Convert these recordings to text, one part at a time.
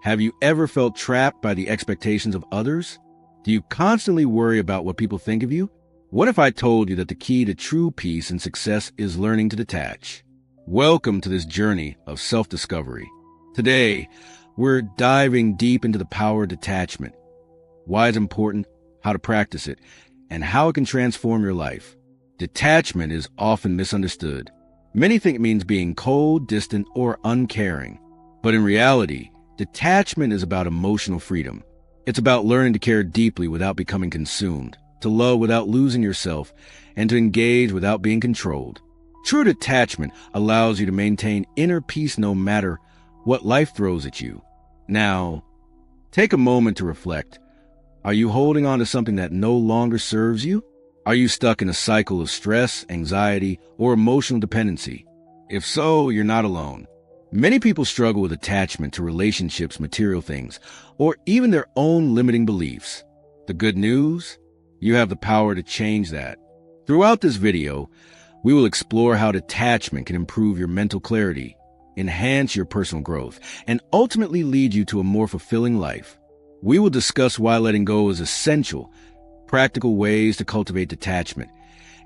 Have you ever felt trapped by the expectations of others? Do you constantly worry about what people think of you? What if I told you that the key to true peace and success is learning to detach? Welcome to this journey of self-discovery. Today, we're diving deep into the power of detachment, why it's important, how to practice it, and how it can transform your life. Detachment is often misunderstood. Many think it means being cold, distant, or uncaring. But in reality, detachment is about emotional freedom. It's about learning to care deeply without becoming consumed, to love without losing yourself, and to engage without being controlled. True detachment allows you to maintain inner peace no matter what life throws at you. Now, take a moment to reflect. Are you holding on to something that no longer serves you? Are you stuck in a cycle of stress, anxiety, or emotional dependency? If so, you're not alone. Many people struggle with attachment to relationships, material things, or even their own limiting beliefs. The good news? You have the power to change that. Throughout this video, we will explore how detachment can improve your mental clarity, enhance your personal growth, and ultimately lead you to a more fulfilling life. We will discuss why letting go is essential, practical ways to cultivate detachment,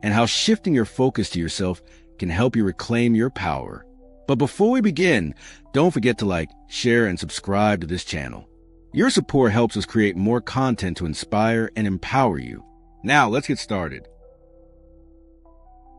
and how shifting your focus to yourself can help you reclaim your power. But before we begin, don't forget to like, share, and subscribe to this channel. Your support helps us create more content to inspire and empower you. Now, let's get started.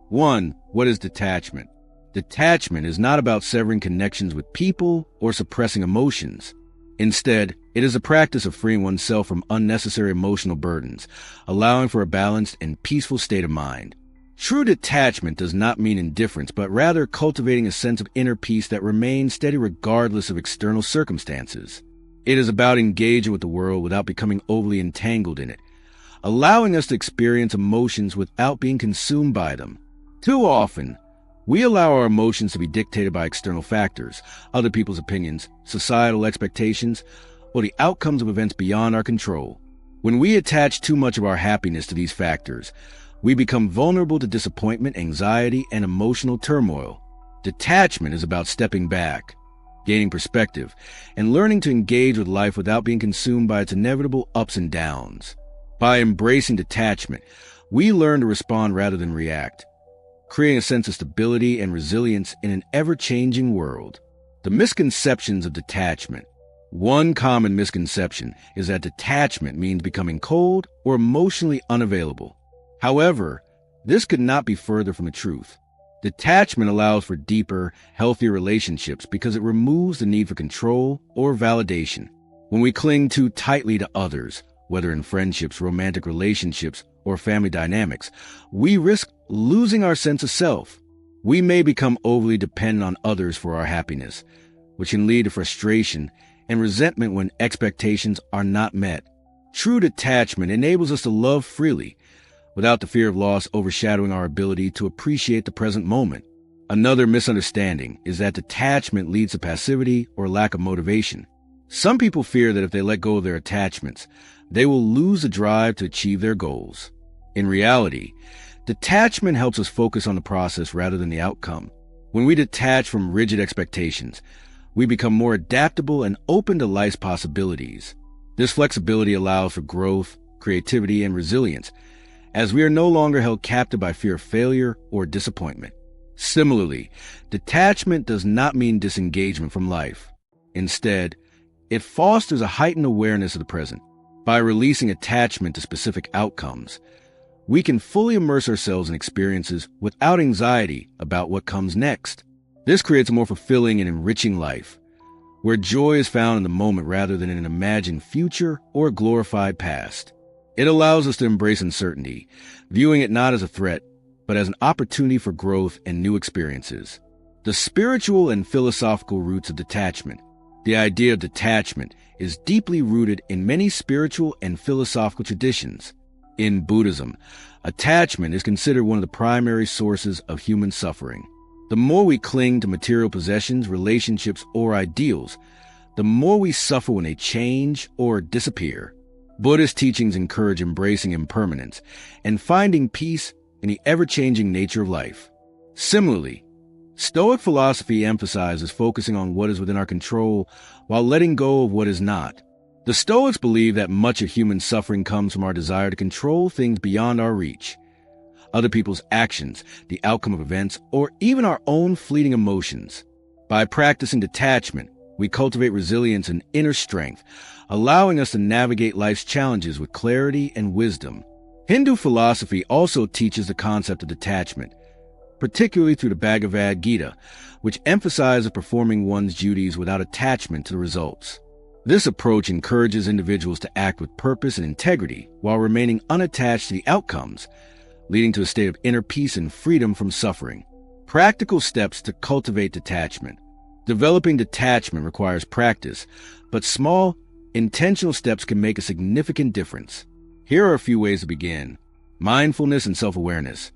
1. What is detachment? Detachment is not about severing connections with people or suppressing emotions. Instead, it is a practice of freeing oneself from unnecessary emotional burdens, allowing for a balanced and peaceful state of mind. True detachment does not mean indifference, but rather cultivating a sense of inner peace that remains steady regardless of external circumstances. It is about engaging with the world without becoming overly entangled in it, allowing us to experience emotions without being consumed by them. Too often, we allow our emotions to be dictated by external factors, other people's opinions, societal expectations, or the outcomes of events beyond our control. When we attach too much of our happiness to these factors, we become vulnerable to disappointment, anxiety, and emotional turmoil. Detachment is about stepping back, gaining perspective, and learning to engage with life without being consumed by its inevitable ups and downs. By embracing detachment, we learn to respond rather than react, creating a sense of stability and resilience in an ever-changing world. The misconceptions of detachment. One common misconception is that detachment means becoming cold or emotionally unavailable. However, this could not be further from the truth. Detachment allows for deeper, healthier relationships because it removes the need for control or validation. When we cling too tightly to others, whether in friendships, romantic relationships, or family dynamics, we risk losing our sense of self. We may become overly dependent on others for our happiness, which can lead to frustration and resentment when expectations are not met. True detachment enables us to love freely, without the fear of loss overshadowing our ability to appreciate the present moment. Another misunderstanding is that detachment leads to passivity or lack of motivation. Some people fear that if they let go of their attachments, they will lose the drive to achieve their goals. In reality, detachment helps us focus on the process rather than the outcome. When we detach from rigid expectations, we become more adaptable and open to life's possibilities. This flexibility allows for growth, creativity, and resilience, as we are no longer held captive by fear of failure or disappointment. Similarly, detachment does not mean disengagement from life. Instead, it fosters a heightened awareness of the present. By releasing attachment to specific outcomes, we can fully immerse ourselves in experiences without anxiety about what comes next. This creates a more fulfilling and enriching life, where joy is found in the moment rather than in an imagined future or a glorified past. It allows us to embrace uncertainty, viewing it not as a threat, but as an opportunity for growth and new experiences. The spiritual and philosophical roots of detachment. The idea of detachment is deeply rooted in many spiritual and philosophical traditions. In Buddhism, attachment is considered one of the primary sources of human suffering. The more we cling to material possessions, relationships, or ideals, the more we suffer when they change or disappear. Buddhist teachings encourage embracing impermanence and finding peace in the ever-changing nature of life. Similarly, Stoic philosophy emphasizes focusing on what is within our control while letting go of what is not. The Stoics believe that much of human suffering comes from our desire to control things beyond our reach. Other people's actions, the outcome of events, or even our own fleeting emotions. By practicing detachment, we cultivate resilience and inner strength, allowing us to navigate life's challenges with clarity and wisdom. Hindu philosophy also teaches the concept of detachment, particularly through the Bhagavad Gita, which emphasizes performing one's duties without attachment to the results. This approach encourages individuals to act with purpose and integrity while remaining unattached to the outcomes, leading to a state of inner peace and freedom from suffering. Practical steps to cultivate detachment. Developing detachment requires practice, but small, intentional steps can make a significant difference. Here are a few ways to begin. Mindfulness and self-awareness.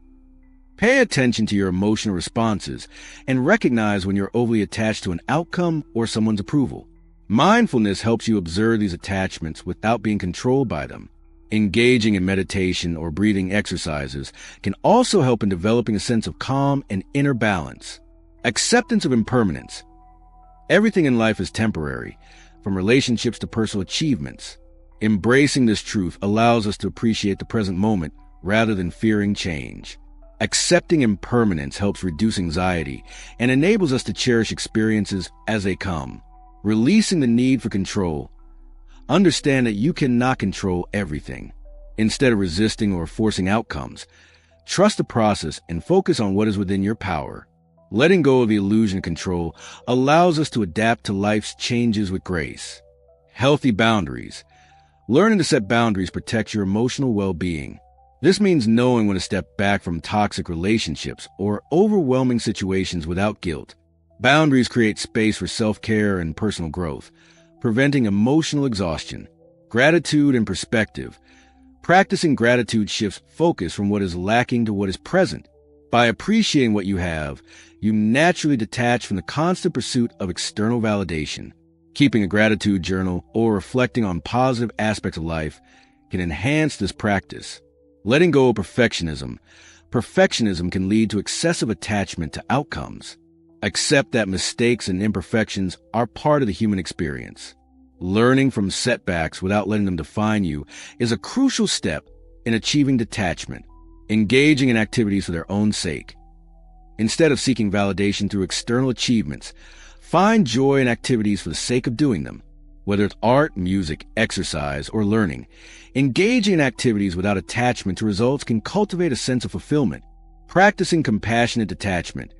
Pay attention to your emotional responses and recognize when you're overly attached to an outcome or someone's approval. Mindfulness helps you observe these attachments without being controlled by them. Engaging in meditation or breathing exercises can also help in developing a sense of calm and inner balance. Acceptance of impermanence. Everything in life is temporary, from relationships to personal achievements. Embracing this truth allows us to appreciate the present moment rather than fearing change. Accepting impermanence helps reduce anxiety and enables us to cherish experiences as they come. Releasing the need for control. Understand that you cannot control everything. Instead of resisting or forcing outcomes, trust the process and focus on what is within your power. Letting go of the illusion of control allows us to adapt to life's changes with grace. Healthy boundaries. Learning to set boundaries protects your emotional well-being. This means knowing when to step back from toxic relationships or overwhelming situations without guilt. Boundaries create space for self-care and personal growth, preventing emotional exhaustion. Gratitude and perspective. Practicing gratitude shifts focus from what is lacking to what is present. By appreciating what you have, you naturally detach from the constant pursuit of external validation. Keeping a gratitude journal or reflecting on positive aspects of life can enhance this practice. Letting go of perfectionism. Perfectionism can lead to excessive attachment to outcomes. Accept that mistakes and imperfections are part of the human experience. Learning from setbacks without letting them define you is a crucial step in achieving detachment. Engaging in activities for their own sake. Instead of seeking validation through external achievements, find joy in activities for the sake of doing them. Whether it's art, music, exercise, or learning, engaging in activities without attachment to results can cultivate a sense of fulfillment. Practicing compassionate detachment.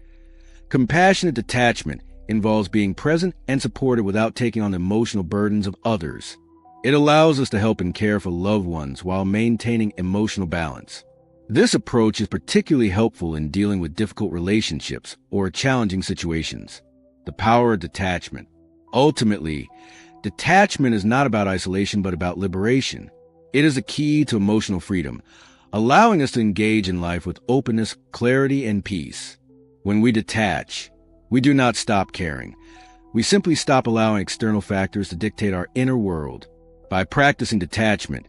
Compassionate detachment involves being present and supportive without taking on the emotional burdens of others. It allows us to help and care for loved ones while maintaining emotional balance. This approach is particularly helpful in dealing with difficult relationships or challenging situations. The power of detachment. Ultimately, detachment is not about isolation but about liberation. It is a key to emotional freedom, allowing us to engage in life with openness, clarity, and peace. When we detach, we do not stop caring. We simply stop allowing external factors to dictate our inner world. By practicing detachment,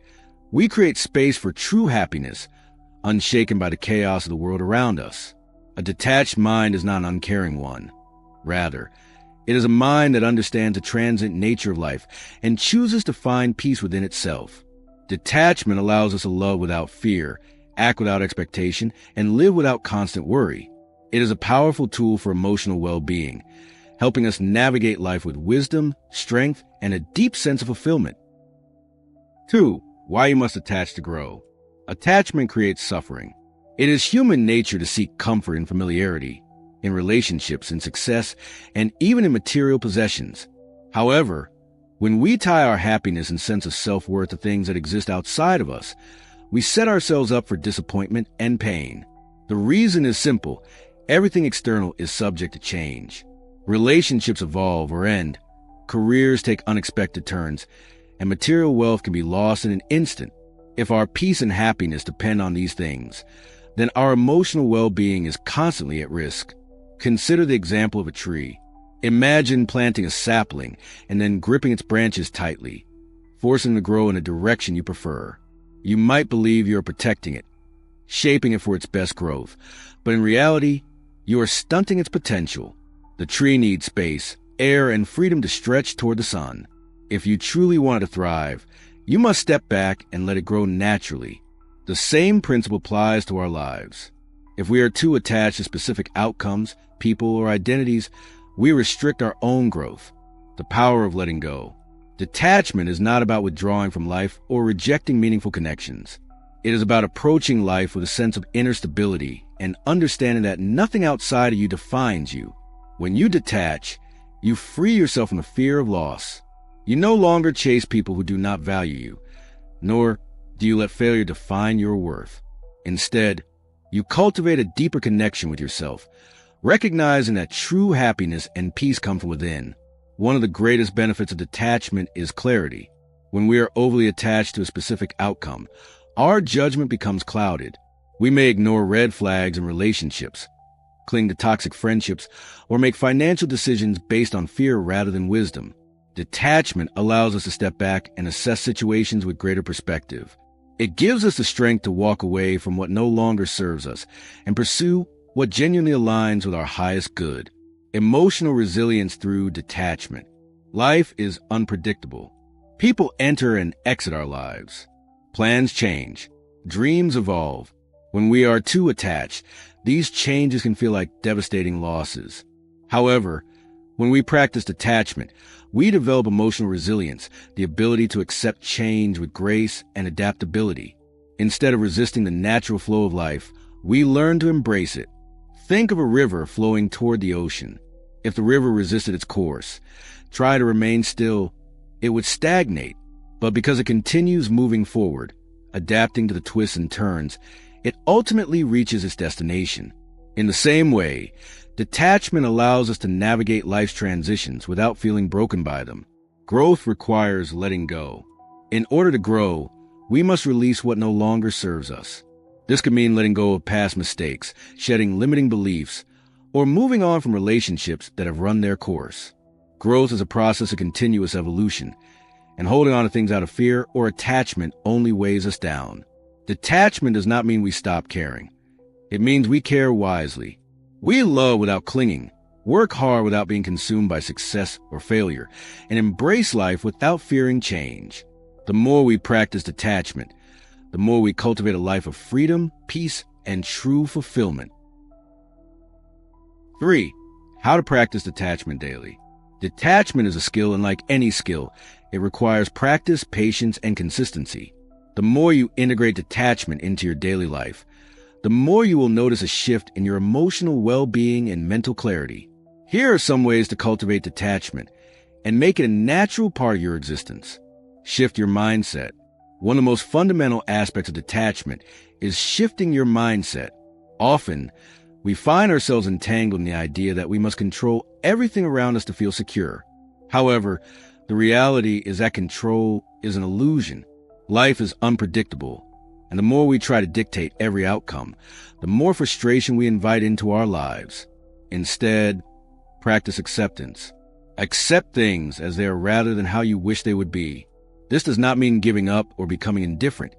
we create space for true happiness, unshaken by the chaos of the world around us. A detached mind is not an uncaring one. Rather, it is a mind that understands the transient nature of life and chooses to find peace within itself. Detachment allows us to love without fear, act without expectation, and live without constant worry. It is a powerful tool for emotional well-being, helping us navigate life with wisdom, strength, and a deep sense of fulfillment. 2. Why you must attach to grow. Attachment creates suffering. It is human nature to seek comfort in familiarity, in relationships, in success, and even in material possessions. However, when we tie our happiness and sense of self-worth to things that exist outside of us, we set ourselves up for disappointment and pain. The reason is simple. Everything external is subject to change. Relationships evolve or end. Careers take unexpected turns, and material wealth can be lost in an instant. If our peace and happiness depend on these things, then our emotional well-being is constantly at risk. Consider the example of a tree. Imagine planting a sapling and then gripping its branches tightly, forcing it to grow in a direction you prefer. You might believe you're protecting it, shaping it for its best growth, but in reality, you are stunting its potential. The tree needs space, air, and freedom to stretch toward the sun. If you truly want it to thrive, you must step back and let it grow naturally. The same principle applies to our lives. If we are too attached to specific outcomes, people, or identities, we restrict our own growth. The power of letting go. Detachment is not about withdrawing from life or rejecting meaningful connections. It is about approaching life with a sense of inner stability and understanding that nothing outside of you defines you. When you detach, you free yourself from the fear of loss. You no longer chase people who do not value you, nor do you let failure define your worth. Instead, you cultivate a deeper connection with yourself, recognizing that true happiness and peace come from within. One of the greatest benefits of detachment is clarity. When we are overly attached to a specific outcome, our judgment becomes clouded. We may ignore red flags in relationships, cling to toxic friendships, or make financial decisions based on fear rather than wisdom. Detachment allows us to step back and assess situations with greater perspective. It gives us the strength to walk away from what no longer serves us and pursue what genuinely aligns with our highest good. Emotional resilience through detachment. Life is unpredictable. People enter and exit our lives. Plans change. Dreams evolve. When we are too attached, these changes can feel like devastating losses. However, when we practice detachment, we develop emotional resilience, the ability to accept change with grace and adaptability. Instead of resisting the natural flow of life, we learn to embrace it. Think of a river flowing toward the ocean. If the river resisted its course, try to remain still, it would stagnate. But because it continues moving forward, adapting to the twists and turns, it ultimately reaches its destination. In the same way, detachment allows us to navigate life's transitions without feeling broken by them. Growth requires letting go. In order to grow, we must release what no longer serves us. This could mean letting go of past mistakes, shedding limiting beliefs, or moving on from relationships that have run their course. Growth is a process of continuous evolution, and holding on to things out of fear or attachment only weighs us down. Detachment does not mean we stop caring. It means we care wisely. We love without clinging, work hard without being consumed by success or failure, and embrace life without fearing change. The more we practice detachment, the more we cultivate a life of freedom, peace, and true fulfillment. 3. How to practice detachment daily. Detachment is a skill, and like any skill, it requires practice, patience, and consistency. The more you integrate detachment into your daily life, the more you will notice a shift in your emotional well-being and mental clarity. Here are some ways to cultivate detachment and make it a natural part of your existence. Shift your mindset. One of the most fundamental aspects of detachment is shifting your mindset. Often, we find ourselves entangled in the idea that we must control everything around us to feel secure. However, the reality is that control is an illusion. Life is unpredictable, and the more we try to dictate every outcome, the more frustration we invite into our lives. Instead, practice acceptance. Accept things as they are rather than how you wish they would be. This does not mean giving up or becoming indifferent.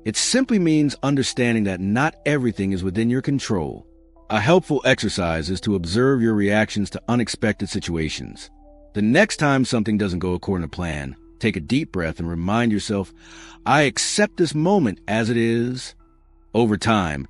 It simply means understanding that not everything is within your control. A helpful exercise is to observe your reactions to unexpected situations. The next time something doesn't go according to plan, take a deep breath and remind yourself, I accept this moment as it is. Over time,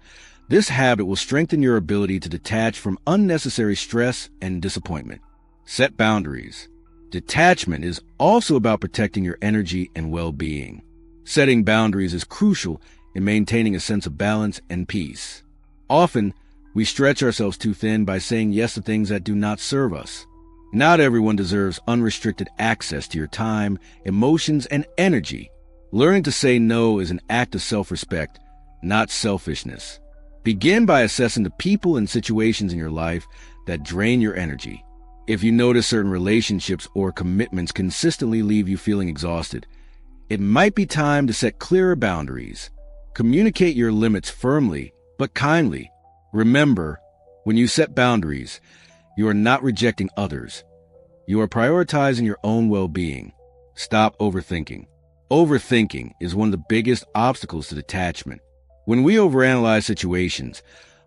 this habit will strengthen your ability to detach from unnecessary stress and disappointment. Set boundaries. Detachment is also about protecting your energy and well-being. Setting boundaries is crucial in maintaining a sense of balance and peace. Often, we stretch ourselves too thin by saying yes to things that do not serve us. Not everyone deserves unrestricted access to your time, emotions, and energy. Learning to say no is an act of self-respect, not selfishness. Begin by assessing the people and situations in your life that drain your energy. If you notice certain relationships or commitments consistently leave you feeling exhausted, it might be time to set clearer boundaries. Communicate your limits firmly, but kindly. Remember, when you set boundaries, you are not rejecting others. You are prioritizing your own well-being. Stop overthinking. Overthinking is one of the biggest obstacles to detachment. When we overanalyze situations,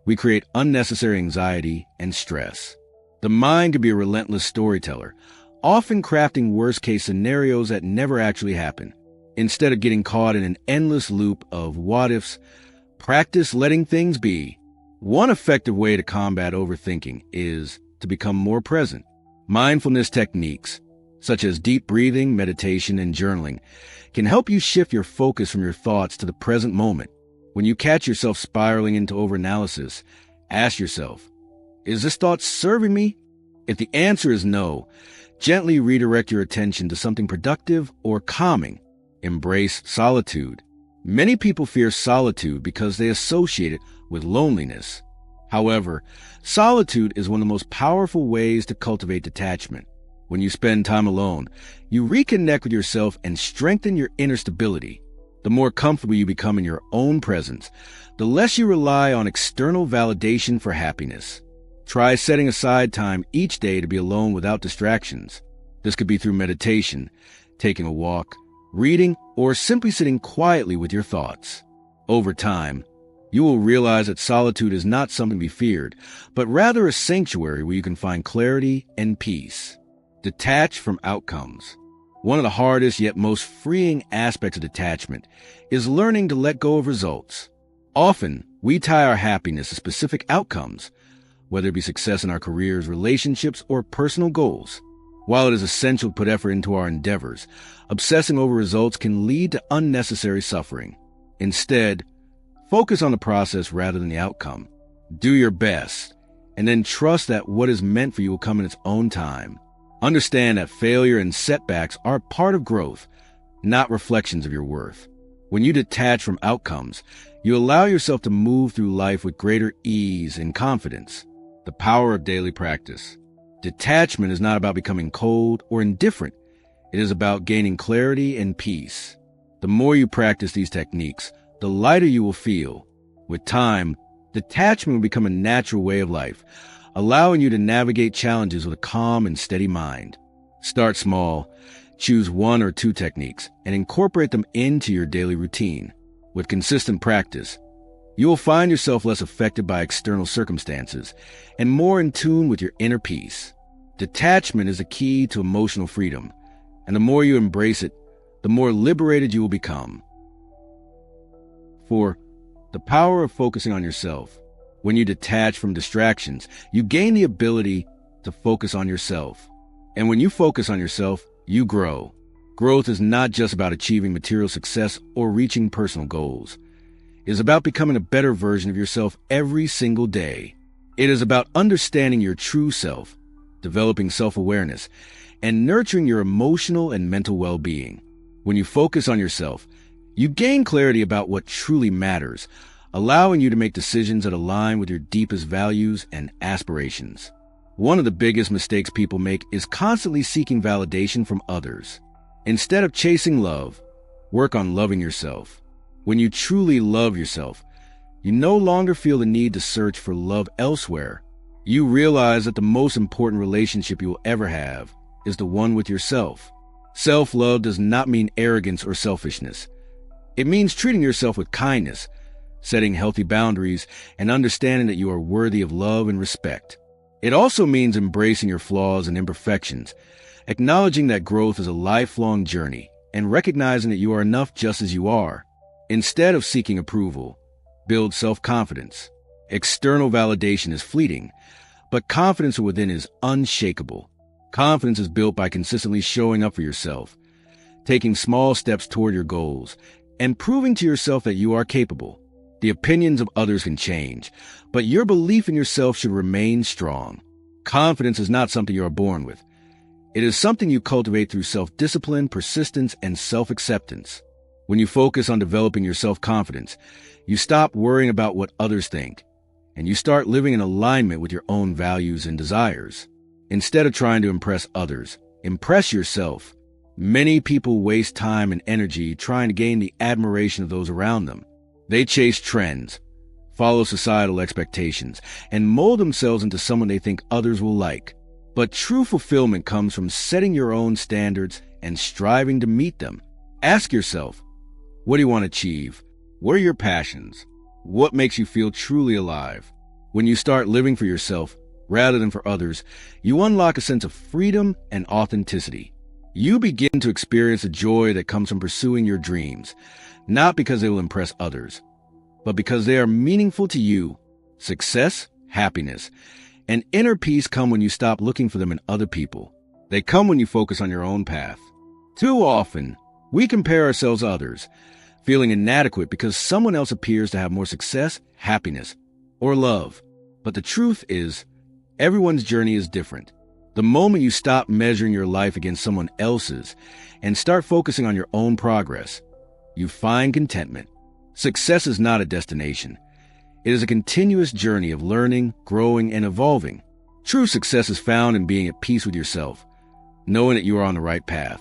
we create unnecessary anxiety and stress. The mind can be a relentless storyteller, often crafting worst-case scenarios that never actually happen. Instead of getting caught in an endless loop of what-ifs, practice letting things be. One effective way to combat overthinking is to become more present. Mindfulness techniques, such as deep breathing, meditation, and journaling, can help you shift your focus from your thoughts to the present moment. When you catch yourself spiraling into overanalysis, ask yourself, is this thought serving me? If the answer is no, gently redirect your attention to something productive or calming. Embrace solitude. Many people fear solitude because they associate it with loneliness. However, solitude is one of the most powerful ways to cultivate detachment. When you spend time alone, you reconnect with yourself and strengthen your inner stability. The more comfortable you become in your own presence, the less you rely on external validation for happiness. Try setting aside time each day to be alone without distractions. This could be through meditation, taking a walk, reading, or simply sitting quietly with your thoughts. Over time, you will realize that solitude is not something to be feared, but rather a sanctuary where you can find clarity and peace. Detach from outcomes. One of the hardest yet most freeing aspects of detachment is learning to let go of results. Often, we tie our happiness to specific outcomes, whether it be success in our careers, relationships, or personal goals. While it is essential to put effort into our endeavors, obsessing over results can lead to unnecessary suffering. Instead, focus on the process rather than the outcome. Do your best, and then trust that what is meant for you will come in its own time. Understand that failure and setbacks are part of growth, not reflections of your worth. When you detach from outcomes, you allow yourself to move through life with greater ease and confidence. The power of daily practice. Detachment is not about becoming cold or indifferent. It is about gaining clarity and peace. The more you practice these techniques, the lighter you will feel. With time, detachment will become a natural way of life, allowing you to navigate challenges with a calm and steady mind. Start small, choose 1 or 2 techniques, and incorporate them into your daily routine. With consistent practice, you will find yourself less affected by external circumstances and more in tune with your inner peace. Detachment is a key to emotional freedom, and the more you embrace it, the more liberated you will become. 4. The power of focusing on yourself. When you detach from distractions, you gain the ability to focus on yourself. And when you focus on yourself, you grow. Growth is not just about achieving material success or reaching personal goals. It is about becoming a better version of yourself every single day. It is about understanding your true self, developing self-awareness, and nurturing your emotional and mental well-being. When you focus on yourself, you gain clarity about what truly matters, allowing you to make decisions that align with your deepest values and aspirations. One of the biggest mistakes people make is constantly seeking validation from others. Instead of chasing love, work on loving yourself. When you truly love yourself, you no longer feel the need to search for love elsewhere. You realize that the most important relationship you will ever have is the one with yourself. Self-love does not mean arrogance or selfishness. It means treating yourself with kindness, setting healthy boundaries, and understanding that you are worthy of love and respect. It also means embracing your flaws and imperfections, acknowledging that growth is a lifelong journey, and recognizing that you are enough just as you are. Instead of seeking approval, build self-confidence. External validation is fleeting, but confidence within is unshakable. Confidence is built by consistently showing up for yourself, taking small steps toward your goals, and proving to yourself that you are capable. The opinions of others can change, but your belief in yourself should remain strong. Confidence is not something you are born with. It is something you cultivate through self-discipline, persistence, and self-acceptance. When you focus on developing your self-confidence, you stop worrying about what others think, and you start living in alignment with your own values and desires. Instead of trying to impress others, impress yourself. Many people waste time and energy trying to gain the admiration of those around them. They chase trends, follow societal expectations, and mold themselves into someone they think others will like. But true fulfillment comes from setting your own standards and striving to meet them. Ask yourself, what do you want to achieve? What are your passions? What makes you feel truly alive? When you start living for yourself rather than for others, you unlock a sense of freedom and authenticity. You begin to experience a joy that comes from pursuing your dreams, not because they will impress others, but because they are meaningful to you. Success, happiness, and inner peace come when you stop looking for them in other people. They come when you focus on your own path. Too often, we compare ourselves to others, feeling inadequate because someone else appears to have more success, happiness, or love. But the truth is, everyone's journey is different. The moment you stop measuring your life against someone else's and start focusing on your own progress, you find contentment. Success is not a destination. It is a continuous journey of learning, growing, and evolving. True success is found in being at peace with yourself, knowing that you are on the right path,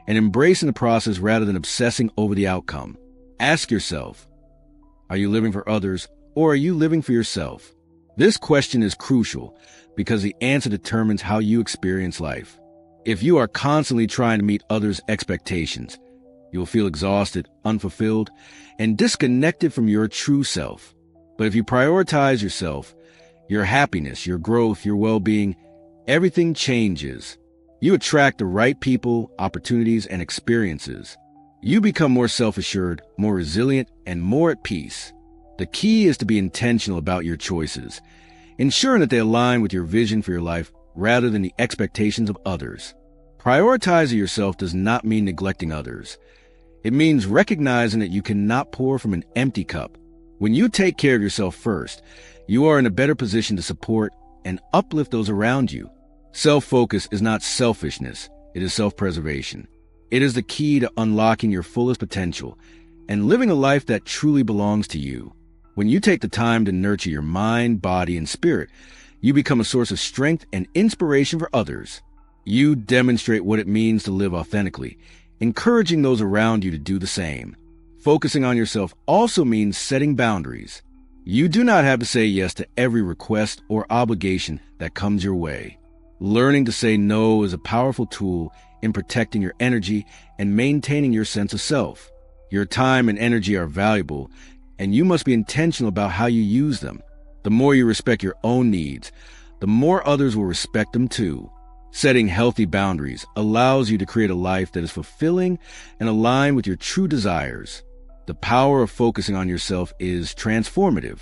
and embracing the process rather than obsessing over the outcome. Ask yourself, are you living for others or are you living for yourself? This question is crucial because the answer determines how you experience life. If you are constantly trying to meet others' expectations, you will feel exhausted, unfulfilled, and disconnected from your true self. But if you prioritize yourself, your happiness, your growth, your well-being, everything changes. You attract the right people, opportunities, and experiences. You become more self-assured, more resilient, and more at peace. The key is to be intentional about your choices, ensuring that they align with your vision for your life rather than the expectations of others. Prioritizing yourself does not mean neglecting others. It means recognizing that you cannot pour from an empty cup. When you take care of yourself first, you are in a better position to support and uplift those around you. Self-focus is not selfishness, it is self-preservation. It is the key to unlocking your fullest potential and living a life that truly belongs to you. When you take the time to nurture your mind, body, and spirit, you become a source of strength and inspiration for others. You demonstrate what it means to live authentically, encouraging those around you to do the same. Focusing on yourself also means setting boundaries. You do not have to say yes to every request or obligation that comes your way. Learning to say no is a powerful tool in protecting your energy and maintaining your sense of self. Your time and energy are valuable, and you must be intentional about how you use them. The more you respect your own needs, the more others will respect them too. Setting healthy boundaries allows you to create a life that is fulfilling and aligned with your true desires. The power of focusing on yourself is transformative.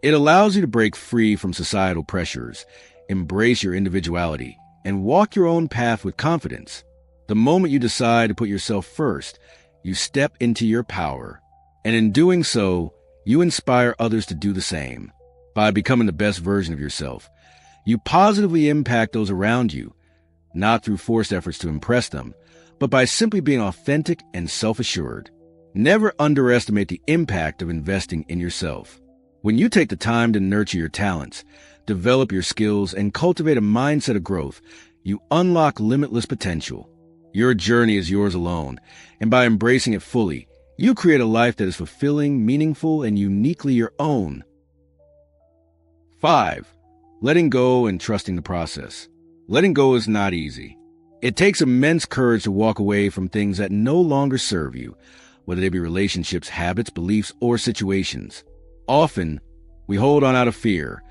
It allows you to break free from societal pressures, embrace your individuality, and walk your own path with confidence. The moment you decide to put yourself first, you step into your power. And in doing so, you inspire others to do the same. By becoming the best version of yourself, you positively impact those around you, not through forced efforts to impress them, but by simply being authentic and self-assured. Never underestimate the impact of investing in yourself. When you take the time to nurture your talents, develop your skills, and cultivate a mindset of growth, you unlock limitless potential. Your journey is yours alone, and by embracing it fully, you create a life that is fulfilling, meaningful, and uniquely your own. 5. Letting go and trusting the process. Letting go is not easy. It takes immense courage to walk away from things that no longer serve you, whether they be relationships, habits, beliefs, or situations. Often, we hold on out of fear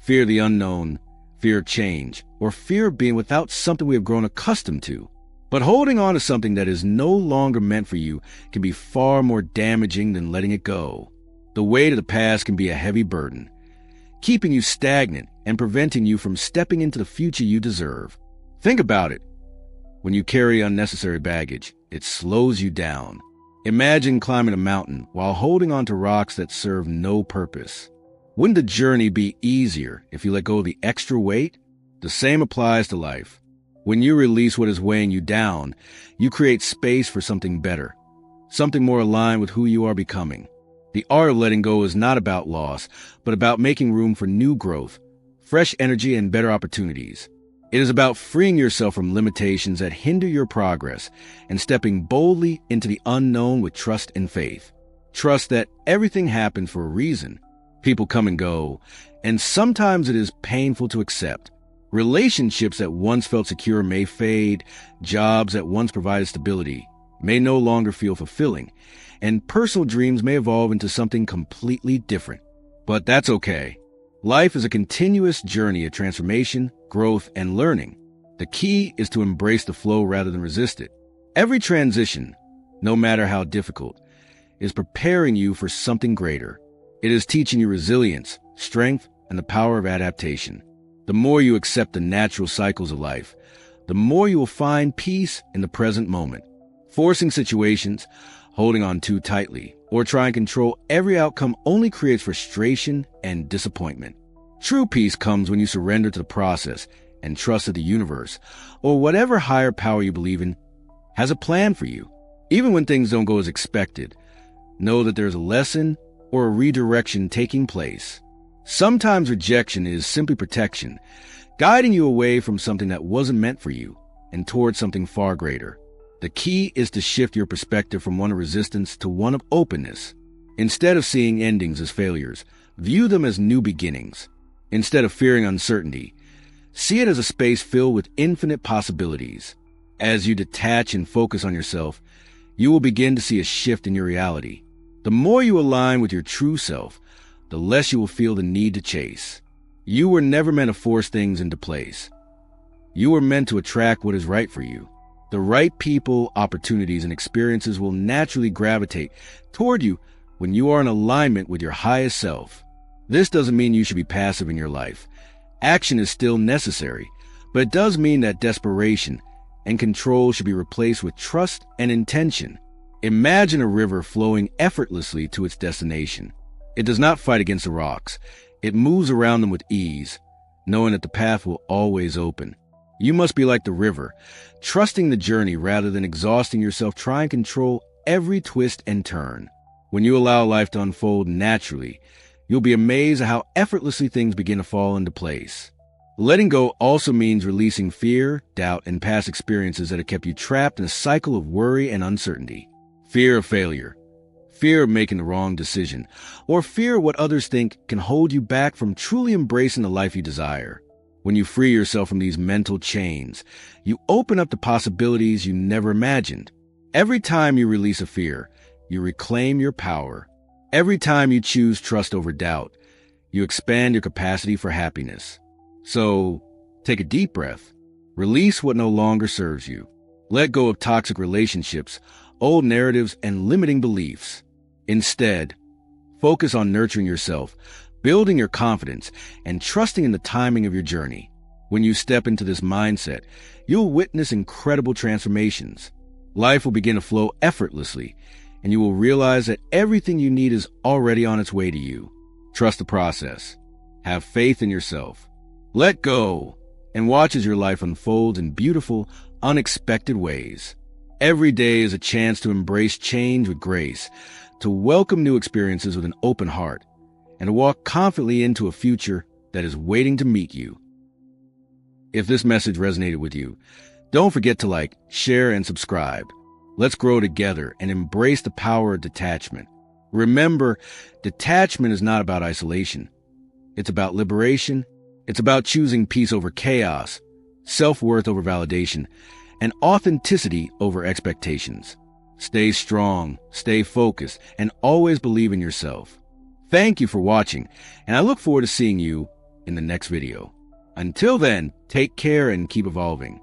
of the unknown, fear of change, or fear of being without something we have grown accustomed to. But holding on to something that is no longer meant for you can be far more damaging than letting it go. The weight of the past can be a heavy burden, keeping you stagnant and preventing you from stepping into the future you deserve. Think about it. When you carry unnecessary baggage, it slows you down. Imagine climbing a mountain while holding on to rocks that serve no purpose. Wouldn't the journey be easier if you let go of the extra weight? The same applies to life. When you release what is weighing you down, you create space for something better, something more aligned with who you are becoming. The art of letting go is not about loss, but about making room for new growth, fresh energy, and better opportunities. It is about freeing yourself from limitations that hinder your progress and stepping boldly into the unknown with trust and faith. Trust that everything happens for a reason. People come and go, and sometimes it is painful to accept. Relationships that once felt secure may fade, jobs that once provided stability may no longer feel fulfilling, and personal dreams may evolve into something completely different. But that's okay. Life is a continuous journey of transformation, growth, and learning. The key is to embrace the flow rather than resist it. Every transition, no matter how difficult, is preparing you for something greater. It is teaching you resilience, strength, and the power of adaptation. The more you accept the natural cycles of life, the more you will find peace in the present moment. Forcing situations, holding on too tightly, or trying to control every outcome only creates frustration and disappointment. True peace comes when you surrender to the process and trust that the universe, or whatever higher power you believe in, has a plan for you. Even when things don't go as expected, know that there's a lesson or a redirection taking place. Sometimes rejection is simply protection, guiding you away from something that wasn't meant for you and towards something far greater. The key is to shift your perspective from one of resistance to one of openness. Instead of seeing endings as failures, view them as new beginnings. Instead of fearing uncertainty, see it as a space filled with infinite possibilities. As you detach and focus on yourself, you will begin to see a shift in your reality. The more you align with your true self, the less you will feel the need to chase. You were never meant to force things into place. You were meant to attract what is right for you. The right people, opportunities, and experiences will naturally gravitate toward you when you are in alignment with your highest self. This doesn't mean you should be passive in your life. Action is still necessary, but it does mean that desperation and control should be replaced with trust and intention. Imagine a river flowing effortlessly to its destination. It does not fight against the rocks. It moves around them with ease, knowing that the path will always open. You must be like the river, trusting the journey rather than exhausting yourself trying to control every twist and turn. When you allow life to unfold naturally, you'll be amazed at how effortlessly things begin to fall into place. Letting go also means releasing fear, doubt, and past experiences that have kept you trapped in a cycle of worry and uncertainty. Fear of failure, fear of making the wrong decision, or fear of what others think can hold you back from truly embracing the life you desire. When you free yourself from these mental chains, you open up to possibilities you never imagined. Every time you release a fear, you reclaim your power. Every time you choose trust over doubt, you expand your capacity for happiness. So, take a deep breath. Release what no longer serves you. Let go of toxic relationships, old narratives, and limiting beliefs. Instead, focus on nurturing yourself, building your confidence, and trusting in the timing of your journey. When you step into this mindset, you'll witness incredible transformations. Life will begin to flow effortlessly, and you will realize that everything you need is already on its way to you. Trust the process. Have faith in yourself. Let go, and watch as your life unfolds in beautiful, unexpected ways. Every day is a chance to embrace change with grace, to welcome new experiences with an open heart, and to walk confidently into a future that is waiting to meet you. If this message resonated with you, don't forget to like, share, and subscribe. Let's grow together and embrace the power of detachment. Remember, detachment is not about isolation. It's about liberation. It's about choosing peace over chaos, self-worth over validation, and authenticity over expectations. Stay strong, stay focused, and always believe in yourself. Thank you for watching, and I look forward to seeing you in the next video. Until then, take care and keep evolving.